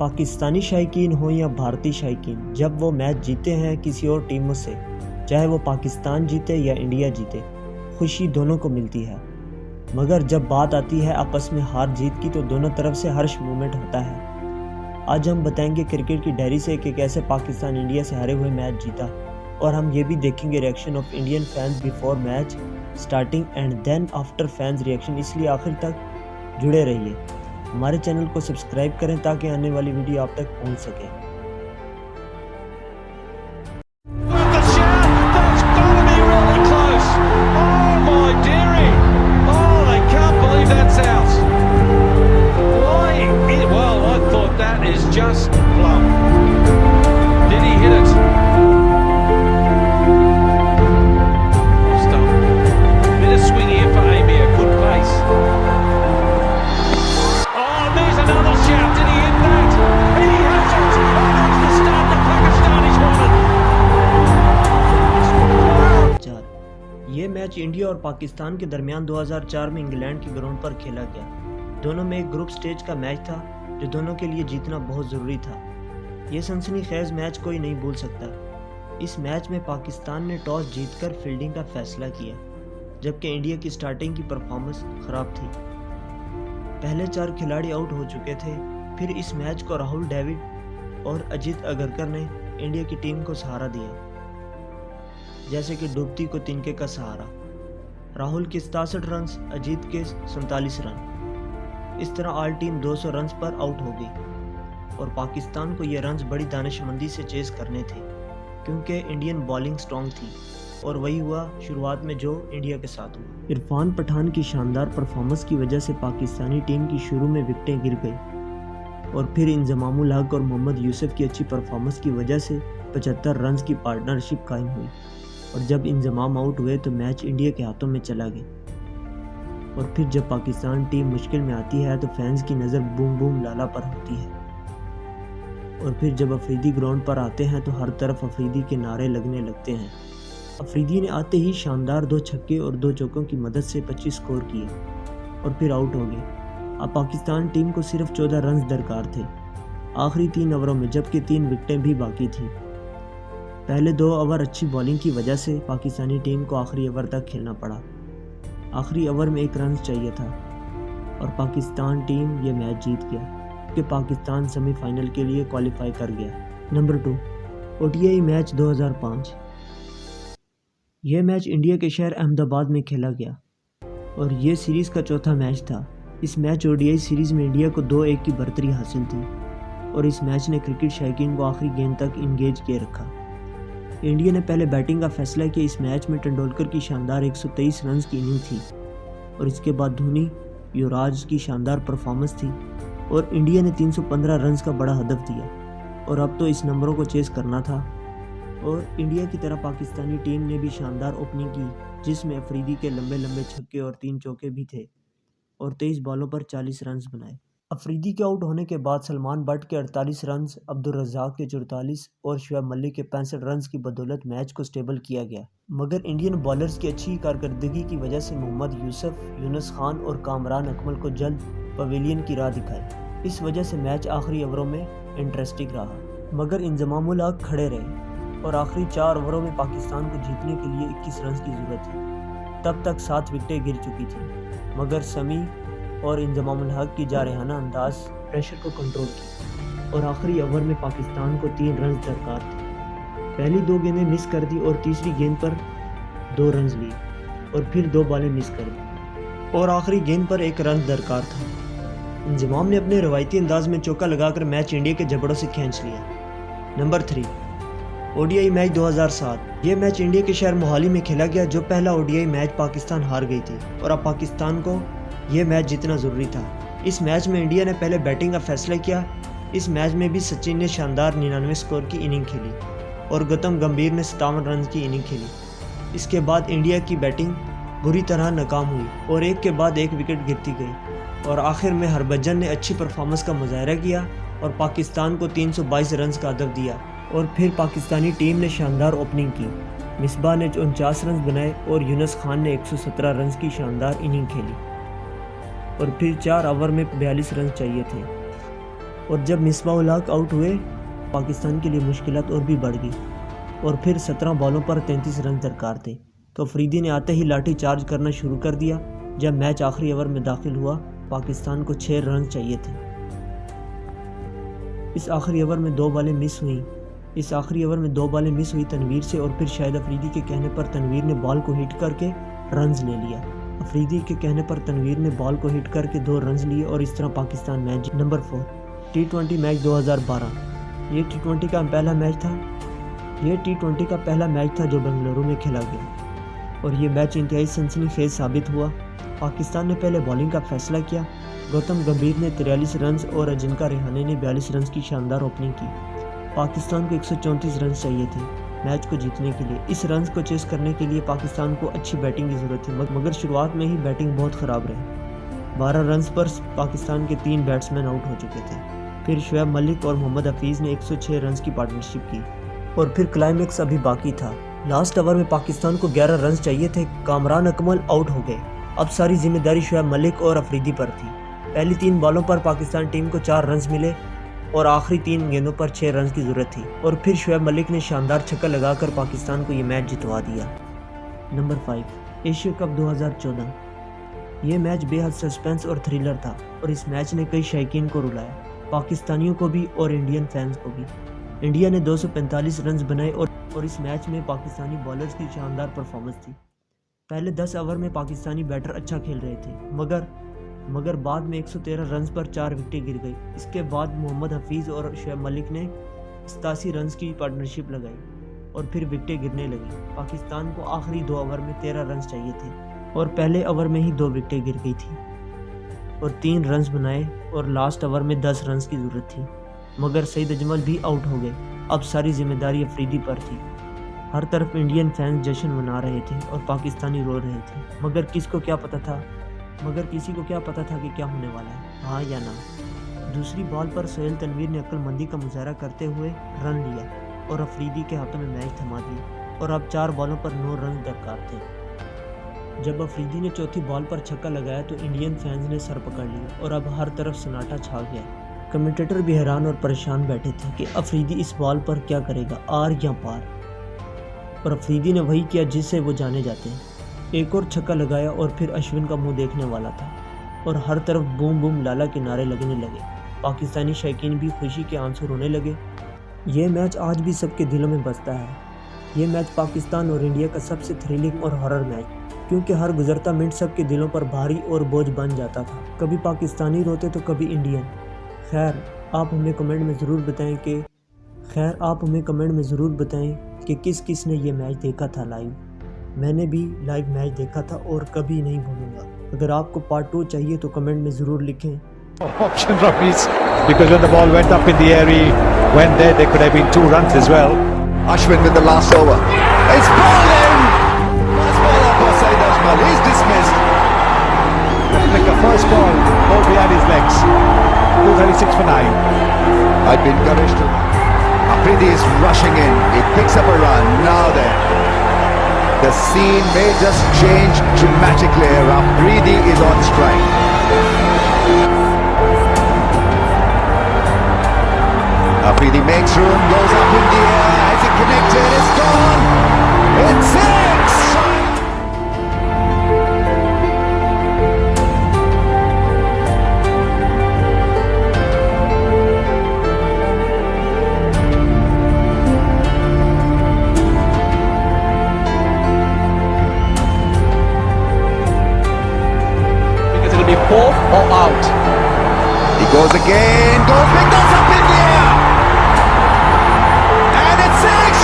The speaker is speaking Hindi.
पाकिस्तानी शायकीन हो या भारतीय शायकीन, जब वो मैच जीते हैं किसी और टीमों से, चाहे वो पाकिस्तान जीते या इंडिया जीते, खुशी दोनों को मिलती है। मगर जब बात आती है आपस में हार जीत की तो दोनों तरफ से हर्ष मूवमेंट होता है। आज हम बताएंगे क्रिकेट की डायरी से कि कैसे पाकिस्तान इंडिया से हारे हुए मैच जीता, और हम ये भी देखेंगे reaction of Indian fans before match starting and then after fans reaction. इसलिए आखिर तक जुड़े रहिए। हमारे चैनल को सब्सक्राइब करें ताकि आने वाली वीडियो आप तक पहुंच सके। Just plumb. Did he hit it? Stop. Bit of swing here for Amy, a good pace. Oh, there's another shout. Did he hit that? He has it. Oh, that's the start the Pakistanis wanted. ये मैच इंडिया और पाकिस्तान के दरमियान 2004 में इंग्लैंड के ग्राउंड पर खेला गया। दोनों में एक ग्रुप स्टेज का मैच था जो दोनों के लिए जीतना बहुत ज़रूरी था। ये सनसनीखेज मैच कोई नहीं भूल सकता। इस मैच में पाकिस्तान ने टॉस जीतकर फील्डिंग का फैसला किया, जबकि इंडिया की स्टार्टिंग की परफॉर्मेंस ख़राब थी। पहले 4 खिलाड़ी आउट हो चुके थे। फिर इस मैच को राहुल द्रविड़ और अजित अगरकर ने इंडिया की टीम को सहारा दिया, जैसे कि डूबती को तिनके का सहारा। राहुल के 67 रन, अजित के 47 रन। इस तरह ऑल टीम 200 रन्स पर आउट हो गई और पाकिस्तान को ये रन्स बड़ी दानिशमंदी से चेस करने थे, क्योंकि इंडियन बॉलिंग स्ट्रॉन्ग थी। और वही हुआ शुरुआत में जो इंडिया के साथ हुआ। इरफान पठान की शानदार परफॉर्मेंस की वजह से पाकिस्तानी टीम की शुरू में विकेटें गिर गई, और फिर इंजमामुल हक और मोहम्मद यूसुफ की अच्छी परफॉर्मेंस की वजह से 75 रन्स की पार्टनरशिप कायम हुई। और जब इंजमाम आउट हुए तो मैच इंडिया के हाथों में चला गया। और फिर जब पाकिस्तान टीम मुश्किल में आती है तो फैंस की नज़र बूम बूम लाला पर होती है। और फिर जब अफरीदी ग्राउंड पर आते हैं तो हर तरफ अफरीदी के नारे लगने लगते हैं। अफरीदी ने आते ही शानदार 2 छक्के और 2 चौकों की मदद से 25 स्कोर किए और फिर आउट हो गए। अब पाकिस्तान टीम को सिर्फ 14 रन दरकार थे आखिरी 3 ओवरों में, जबकि 3 विकेटें भी बाकी थी। पहले 2 ओवर अच्छी बॉलिंग की वजह से पाकिस्तानी टीम को आखिरी ओवर तक खेलना पड़ा। आखिरी ओवर में 1 रन चाहिए था और पाकिस्तान टीम ये मैच जीत गया, क्योंकि पाकिस्तान सेमीफाइनल के लिए क्वालिफाई कर गया। Number 2, ODI match 2005। यह मैच इंडिया के शहर अहमदाबाद में खेला गया और ये सीरीज़ का चौथा मैच था। इस मैच ओडीआई सीरीज़ में इंडिया को 2-1 की बढ़तरी हासिल थी और इस मैच ने क्रिकेट शौकीन को आखिरी गेंद तक इंगेज किए रखा। इंडिया ने पहले बैटिंग का फैसला किया। इस मैच में तेंदुलकर की शानदार 123 रन की इनिंग थी और इसके बाद धोनी, युवराज की शानदार परफॉर्मेंस थी और इंडिया ने 315 रन का बड़ा हदफ दिया और अब तो इस नंबरों को चेस करना था। और इंडिया की तरह पाकिस्तानी टीम ने भी शानदार ओपनिंग की, जिसमें अफरीदी के लंबे लंबे छक्के और 3 चौके भी थे और 23 बॉलों पर 40 रन बनाए। अफरीदी के आउट होने के बाद सलमान बट के 48 रन, अब्दुल रज़ाक के 44 और शुएब मलिक के 65 रन की बदौलत मैच को स्टेबल किया गया। मगर इंडियन बॉलर्स की अच्छी कारकर्दगी की वजह से मोहम्मद यूसुफ, यूनुस खान और कामरान अकमल को जल्द पवेलियन की राह दिखाई। इस वजह से मैच आखिरी ओवरों में इंटरेस्टिंग रहा, मगर इंजमामुल हक खड़े रहे और आखिरी 4 ओवरों में पाकिस्तान को जीतने के लिए 21 रन की ज़रूरत थी। तब तक 7 विकेटें गिर चुकी थी, मगर समी और इंजमामुल हक की जारहाना अंदाज प्रेशर को कंट्रोल किया और आखिरी ओवर में पाकिस्तान को 3 रन दरकार थे। पहली 2 गेंदें मिस कर दी और तीसरी गेंद पर 2 रन लिए और फिर 2 बॉलें मिस कर दी और आखिरी गेंद पर 1 रन दरकार था। इंजमाम ने अपने रवायती अंदाज में चौका लगाकर मैच इंडिया के जबड़ों से खींच लिया। Number 3, ODI match 2007। यह मैच इंडिया के शहर मोहाली में खेला गया। जो पहला ओडीआई मैच पाकिस्तान हार गई थी और अब पाकिस्तान को यह मैच जीतना ज़रूरी था। इस मैच में इंडिया ने पहले बैटिंग का फैसला किया। इस मैच में भी सचिन ने शानदार 99 स्कोर की इनिंग खेली और गौतम गंभीर ने 57 रन की इनिंग खेली। इसके बाद इंडिया की बैटिंग बुरी तरह नाकाम हुई और एक के बाद एक विकेट गिरती गई और आखिर में हरभजन ने अच्छी परफॉर्मेंस का मुजाहरा किया और पाकिस्तान को 322 रन का हदफ दिया। और फिर पाकिस्तानी टीम ने शानदार ओपनिंग की। मिसबा ने 49 रन बनाए और यूनुस खान ने 117 रन की शानदार इनिंग खेली और फिर 4 ओवर में 42 रन चाहिए थे और जब मिसबाह-उल हक आउट हुए पाकिस्तान के लिए मुश्किलात और भी बढ़ गई और फिर 17 बॉलों पर 33 रन दरकार थे तो अफरीदी ने आते ही लाठी चार्ज करना शुरू कर दिया। जब मैच आखिरी ओवर में दाखिल हुआ पाकिस्तान को 6 रन चाहिए थे। इस आखिरी ओवर में 2 बॉलें मिस हुई तनवीर से और फिर शाहिद अफरीदी के कहने पर तनवीर ने बॉल को हिट करके रन्स ले लिया। अफरीदी के कहने पर तनवीर ने बॉल को हिट करके 2 रन्स लिए और इस तरह Pakistan match. Number 4 T20 match 2012। ये T20 का पहला मैच था जो बेंगलुरु में खेला गया और ये मैच इंतहाई सनसनीखेज साबित हुआ। पाकिस्तान ने पहले बॉलिंग का फैसला किया। गौतम गंभीर ने 43 रन्स और अजिंका रेहाने ने 42 रन्स की शानदार ओपनिंग की। पाकिस्तान को 134 रन चाहिए थे मैच को जीतने के लिए। इस रन को चेस करने के लिए पाकिस्तान को अच्छी बैटिंग की ज़रूरत थी मगर शुरुआत में ही बैटिंग बहुत ख़राब रही। 12 रन पर पाकिस्तान के 3 बैट्समैन आउट हो चुके थे। फिर शुएब मलिक और मोहम्मद हफीज़ ने 106 रन की पार्टनरशिप की और फिर क्लाइमेक्स अभी बाकी था। लास्ट ओवर में पाकिस्तान को 11 रन चाहिए थे। कामरान अकमल आउट हो गए। अब सारी जिम्मेदारी शुएब मलिक और अफरीदी पर थी। पहली 3 बॉलों पर पाकिस्तान टीम को 4 रन मिले और आखिरी 3 गेंदों पर 6 रन की ज़रूरत थी और फिर शुएब मलिक ने शानदार छक्का लगाकर पाकिस्तान को ये मैच जितवा दिया। Number 5 Asia cup 2014। ये मैच बेहद सस्पेंस और थ्रिलर था और इस मैच ने कई शायकीन को रुलाया, पाकिस्तानियों को भी और इंडियन फैंस को भी। इंडिया ने 245 रन बनाए और इस मैच में पाकिस्तानी बॉलर्स की शानदार परफॉर्मेंस थी। पहले 10 ओवर में पाकिस्तानी बैटर अच्छा खेल रहे थे मगर बाद में 113 रन पर 4 विकेटें गिर गई। इसके बाद मोहम्मद हफीज़ और शुएब मलिक ने 87 रन की पार्टनरशिप लगाई और फिर विकेटें गिरने लगी। पाकिस्तान को आखिरी 2 ओवर में 13 रन चाहिए थे और पहले ओवर में ही 2 विकेटें गिर गई थी और 3 रन बनाए और लास्ट ओवर में 10 रन की ज़रूरत थी मगर सईद अजमल भी आउट हो गए। अब सारी जिम्मेदारी अफरीदी पर थी। हर तरफ इंडियन फैंस जश्न मना रहे थे और पाकिस्तानी रो रहे थे मगर किसी को क्या पता था कि क्या होने वाला है, हाँ या ना। दूसरी बॉल पर सोहेल तनवीर ने अक्लमंदी का मुजाहरा करते हुए रन लिया और अफरीदी के हाथों में मैच थमा दिया और अब 4 बॉलों पर 9 रन दरकार थे। जब अफरीदी ने चौथी बॉल पर छक्का लगाया तो इंडियन फैंस ने सर पकड़ लिया और अब हर तरफ सन्नाटा छा गया। कमेंटेटर भी हैरान और परेशान बैठे थे कि अफरीदी इस बॉल पर क्या करेगा, आर या पार। और अफरीदी ने वही किया जिससे वो जाने जाते हैं। एक और छक्का लगाया और फिर अश्विन का मुंह देखने वाला था और हर तरफ बूम बूम लाला के नारे लगने लगे। पाकिस्तानी शायकीन भी खुशी के आंसू रोने लगे। ये मैच आज भी सबके दिलों में बसता है। ये मैच पाकिस्तान और इंडिया का सबसे थ्रिलिंग और हॉरर मैच, क्योंकि हर गुजरता मिनट सबके दिलों पर भारी और बोझ बन जाता था। कभी पाकिस्तानी रोते तो कभी इंडियन। खैर आप हमें कमेंट में ज़रूर बताएं कि किस किस ने ये मैच देखा था लाइव। मैंने भी लाइव मैच देखा था और कभी नहीं भूलूंगा। अगर आपको पार्ट 2 चाहिए तो कमेंट में ज़रूर लिखें। Option Rafi's, because when the ball went up in the air, he went there. There could have been 2 runs as well. Ashwin with the last over. It's ball in! First ball up for Saeed Ajmal. He's dismissed. Like a first ball behind his legs. 236 for 9. I'd be encouraged to. Afridi is rushing in. He picks up a run. Now then. The scene may just change dramatically. Afridi is on strike. Afridi makes room, goes up in the air. Has it connected? It's gone. It's 6. Because it'll be 4 or out. He goes again. Goes big, goes up in the air. And it's 6.